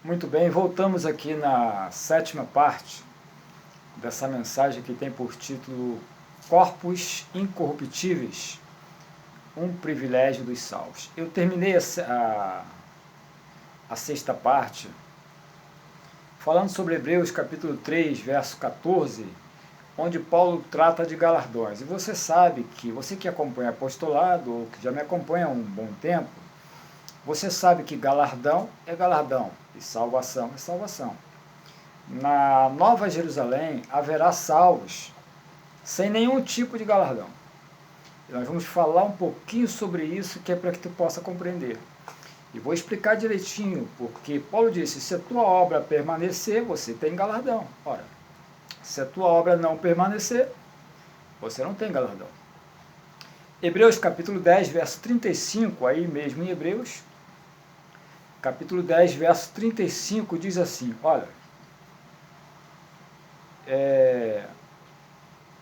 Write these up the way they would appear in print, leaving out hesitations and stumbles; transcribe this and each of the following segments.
Muito bem, voltamos aqui na sétima parte dessa mensagem que tem por título Corpos Incorruptíveis, um privilégio dos salvos. Eu terminei a sexta parte falando sobre Hebreus capítulo 3, verso 14, onde Paulo trata de galardões. E você sabe que, você que acompanha apostolado, ou que já me acompanha há um bom tempo, você sabe que galardão é galardão e salvação é salvação. Na Nova Jerusalém haverá salvos sem nenhum tipo de galardão. E nós vamos falar um pouquinho sobre isso, que é para que tu possa compreender. E vou explicar direitinho, porque Paulo disse, se a tua obra permanecer, você tem galardão. Ora, se a tua obra não permanecer, você não tem galardão. Hebreus capítulo 10, verso 35, aí mesmo em Hebreus, capítulo 10, verso 35, diz assim, olha,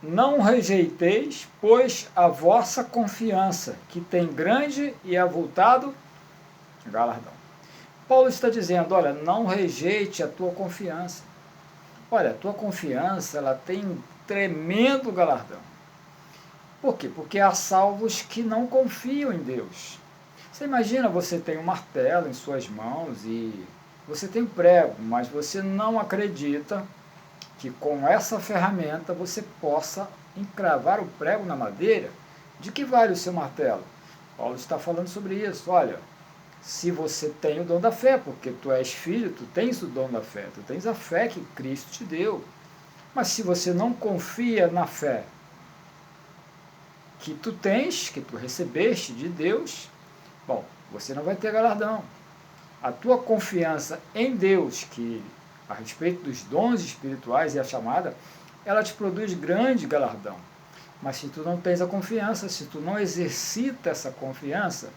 não rejeiteis, pois, a vossa confiança, que tem grande e avultado galardão. Paulo está dizendo, olha, não rejeite a tua confiança. Olha, a tua confiança, ela tem um tremendo galardão. Por quê? Porque há salvos que não confiam em Deus. Você imagina, você tem um martelo em suas mãos e você tem um prego, mas você não acredita que com essa ferramenta você possa encravar o prego na madeira. De que vale o seu martelo? Paulo está falando sobre isso. Olha, se você tem o dom da fé, porque tu és filho, tu tens o dom da fé, tu tens a fé que Cristo te deu. Mas se você não confia na fé que tu tens, que tu recebeste de Deus, bom, você não vai ter galardão. A tua confiança em Deus, que a respeito dos dons espirituais e a chamada, ela te produz grande galardão. Mas se tu não tens a confiança, se tu não exercita essa confiança,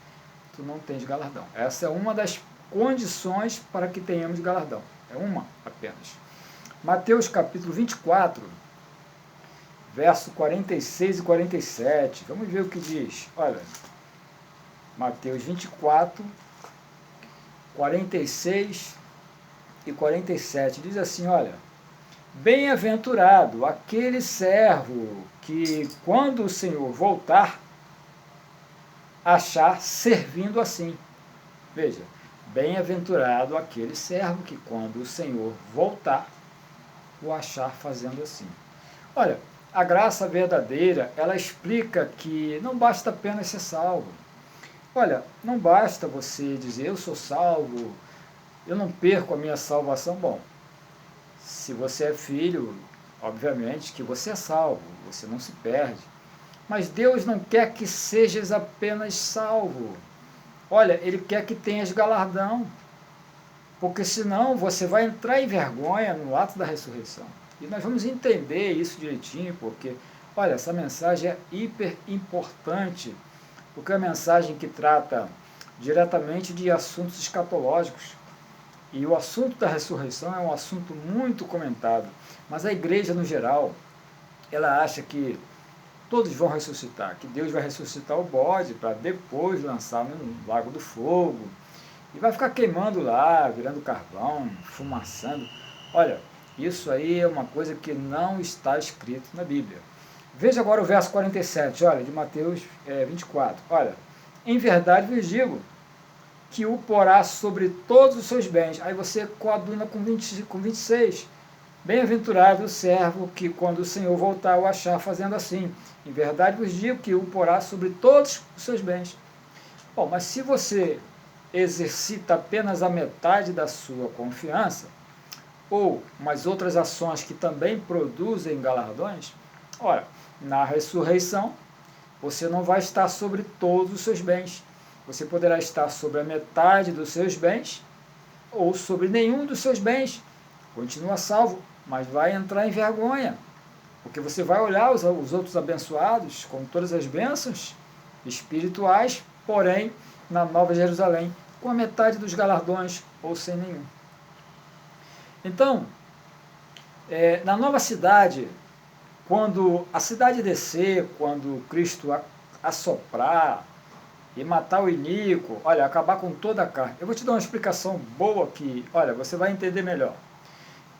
tu não tens galardão. Essa é uma das condições para que tenhamos galardão. É uma apenas. Mateus capítulo 24, verso 46 e 47. Vamos ver o que diz. Olha, Mateus 24, 46 e 47. Diz assim, olha, bem-aventurado aquele servo que, quando o Senhor voltar, achar servindo assim. Veja, bem-aventurado aquele servo que, quando o Senhor voltar, o achar fazendo assim. Olha, a graça verdadeira, ela explica que não basta apenas ser salvo. Olha, não basta você dizer, eu sou salvo, eu não perco a minha salvação. Bom, se você é filho, obviamente que você é salvo, você não se perde. Mas Deus não quer que sejas apenas salvo. Olha, Ele quer que tenhas galardão, porque senão você vai entrar em vergonha no ato da ressurreição. E nós vamos entender isso direitinho, porque, olha, essa mensagem é hiper importante, porque é uma mensagem que trata diretamente de assuntos escatológicos. E o assunto da ressurreição é um assunto muito comentado, mas a igreja, no geral, ela acha que todos vão ressuscitar, que Deus vai ressuscitar o bode para depois lançar no lago do fogo, e vai ficar queimando lá, virando carvão, fumaçando. Olha, isso aí é uma coisa que não está escrito na Bíblia. Veja agora o verso 47, olha, de Mateus 24. Olha, em verdade vos digo que o porá sobre todos os seus bens. Aí você coaduna com 26. Bem-aventurado o servo que, quando o Senhor voltar, o achar fazendo assim. Em verdade vos digo que o porá sobre todos os seus bens. Bom, mas se você exercita apenas a metade da sua confiança, ou umas outras ações que também produzem galardões, ora, na ressurreição, você não vai estar sobre todos os seus bens. Você poderá estar sobre a metade dos seus bens, ou sobre nenhum dos seus bens. Continua salvo, mas vai entrar em vergonha, porque você vai olhar os outros abençoados com todas as bênçãos espirituais, porém, na Nova Jerusalém, com a metade dos galardões, ou sem nenhum. Então, na nova cidade, quando a cidade descer, quando Cristo assoprar, e matar o iníquo, olha, acabar com toda a carne. Eu vou te dar uma explicação boa que, olha, você vai entender melhor.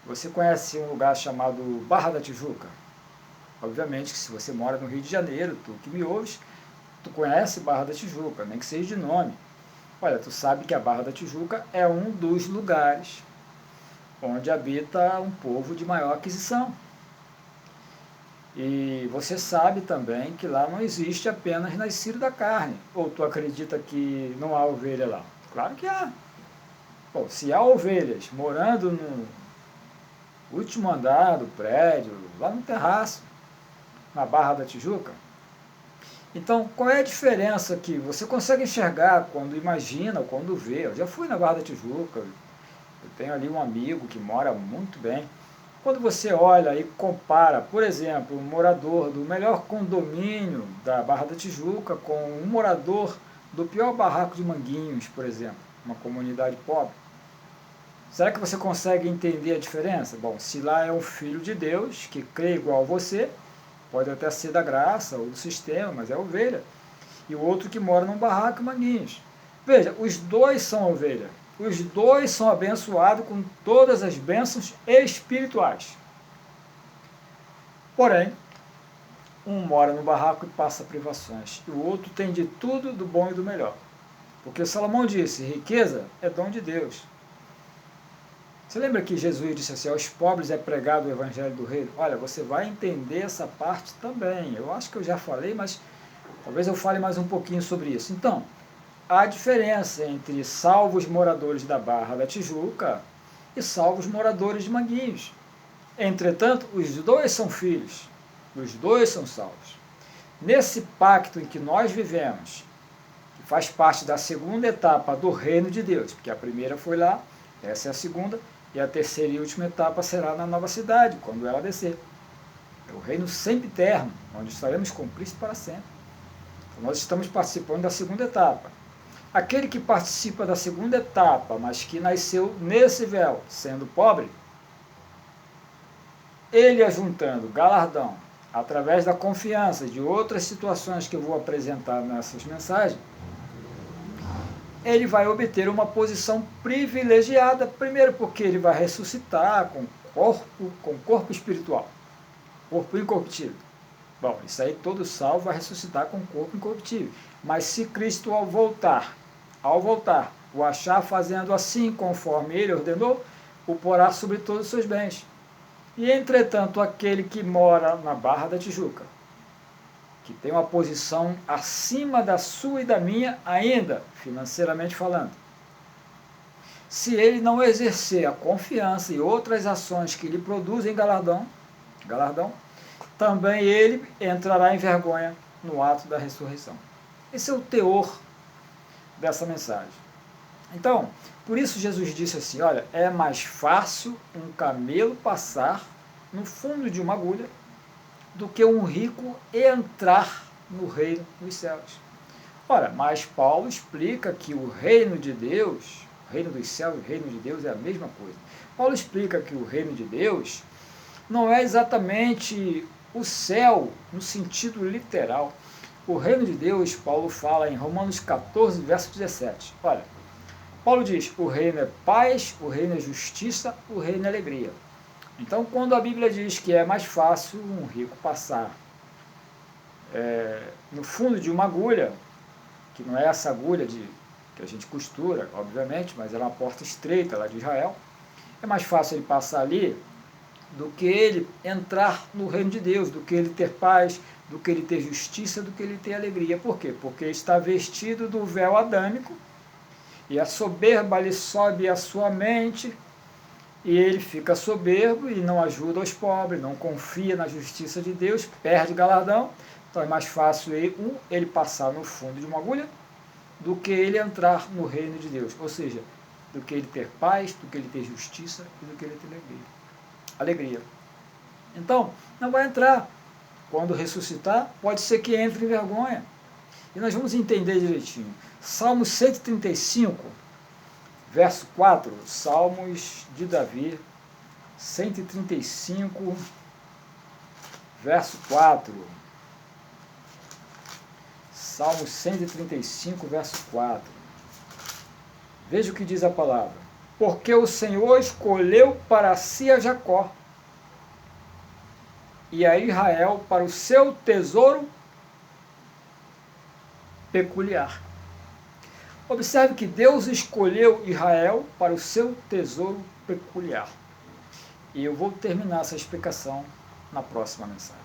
Você conhece um lugar chamado Barra da Tijuca? Obviamente que se você mora no Rio de Janeiro, tu que me ouves, tu conhece Barra da Tijuca, nem que seja de nome. Olha, tu sabe que a Barra da Tijuca é um dos lugares onde habita um povo de maior aquisição. E você sabe também que lá não existe apenas nascido da carne. Ou tu acredita que não há ovelha lá? Claro que há. Bom, se há ovelhas morando no último andar do prédio, lá no terraço, na Barra da Tijuca, então qual é a diferença que você consegue enxergar quando imagina ou quando vê? Eu já fui na Barra da Tijuca, eu tenho ali um amigo que mora muito bem. Quando você olha e compara, por exemplo, um morador do melhor condomínio da Barra da Tijuca com um morador do pior barraco de Manguinhos, por exemplo, uma comunidade pobre, será que você consegue entender a diferença? Bom, se lá é um filho de Deus que crê igual a você, pode até ser da graça ou do sistema, mas é ovelha. E o outro que mora num barraco em Manguinhos. Veja, os dois são ovelha. Os dois são abençoados com todas as bênçãos espirituais. Porém, um mora no barraco e passa privações, e o outro tem de tudo do bom e do melhor. Porque Salomão disse, riqueza é dom de Deus. Você lembra que Jesus disse assim, aos pobres é pregado o evangelho do reino? Olha, você vai entender essa parte também. Eu acho que eu já falei, mas talvez eu fale mais um pouquinho sobre isso. Então, há diferença entre salvos moradores da Barra da Tijuca e salvos moradores de Manguinhos. Entretanto, os dois são filhos, os dois são salvos. Nesse pacto em que nós vivemos, que faz parte da segunda etapa do reino de Deus, porque a primeira foi lá, essa é a segunda, e a terceira e última etapa será na nova cidade, quando ela descer. É o reino sempre eterno, onde estaremos com Cristo para sempre. Então, nós estamos participando da segunda etapa. Aquele que participa da segunda etapa, mas que nasceu nesse véu, sendo pobre, ele ajuntando galardão, através da confiança de outras situações que eu vou apresentar nessas mensagens, ele vai obter uma posição privilegiada, primeiro porque ele vai ressuscitar com corpo espiritual, corpo incorruptível. Bom, isso aí todo salvo vai ressuscitar com corpo incorruptível. Mas se Cristo ao voltar, o achar fazendo assim conforme ele ordenou, o porá sobre todos os seus bens. E, entretanto, aquele que mora na Barra da Tijuca, que tem uma posição acima da sua e da minha, ainda, financeiramente falando, se ele não exercer a confiança e outras ações que lhe produzem galardão, também ele entrará em vergonha no ato da ressurreição. Esse é o teor dessa mensagem. Então, por isso Jesus disse assim, olha, é mais fácil um camelo passar no fundo de uma agulha do que um rico entrar no reino dos céus. Ora, mas Paulo explica que o reino de Deus, o reino dos céus e o reino de Deus é a mesma coisa. Paulo explica que o reino de Deus não é exatamente o céu no sentido literal. O reino de Deus, Paulo fala em Romanos 14, verso 17. Olha, Paulo diz, o reino é paz, o reino é justiça, o reino é alegria. Então, quando a Bíblia diz que é mais fácil um rico passar no fundo de uma agulha, que não é essa agulha que a gente costura, obviamente, mas é uma porta estreita lá de Israel, é mais fácil ele passar ali do que ele entrar no reino de Deus, do que ele ter paz, do que ele ter justiça, do que ele ter alegria. Por quê? Porque ele está vestido do véu adâmico, e a soberba lhe sobe à sua mente, e ele fica soberbo e não ajuda os pobres, não confia na justiça de Deus, perde galardão. Então é mais fácil ele passar no fundo de uma agulha do que ele entrar no reino de Deus. Ou seja, do que ele ter paz, do que ele ter justiça e do que ele ter alegria. Então, não vai entrar. Quando ressuscitar, pode ser que entre em vergonha. E nós vamos entender direitinho. Salmo 135, verso 4, Salmos de Davi, 135, verso 4. Salmo 135, verso 4. Veja o que diz a palavra. Porque o Senhor escolheu para si a Jacó e a Israel para o seu tesouro peculiar. Observe que Deus escolheu Israel para o seu tesouro peculiar. E eu vou terminar essa explicação na próxima mensagem.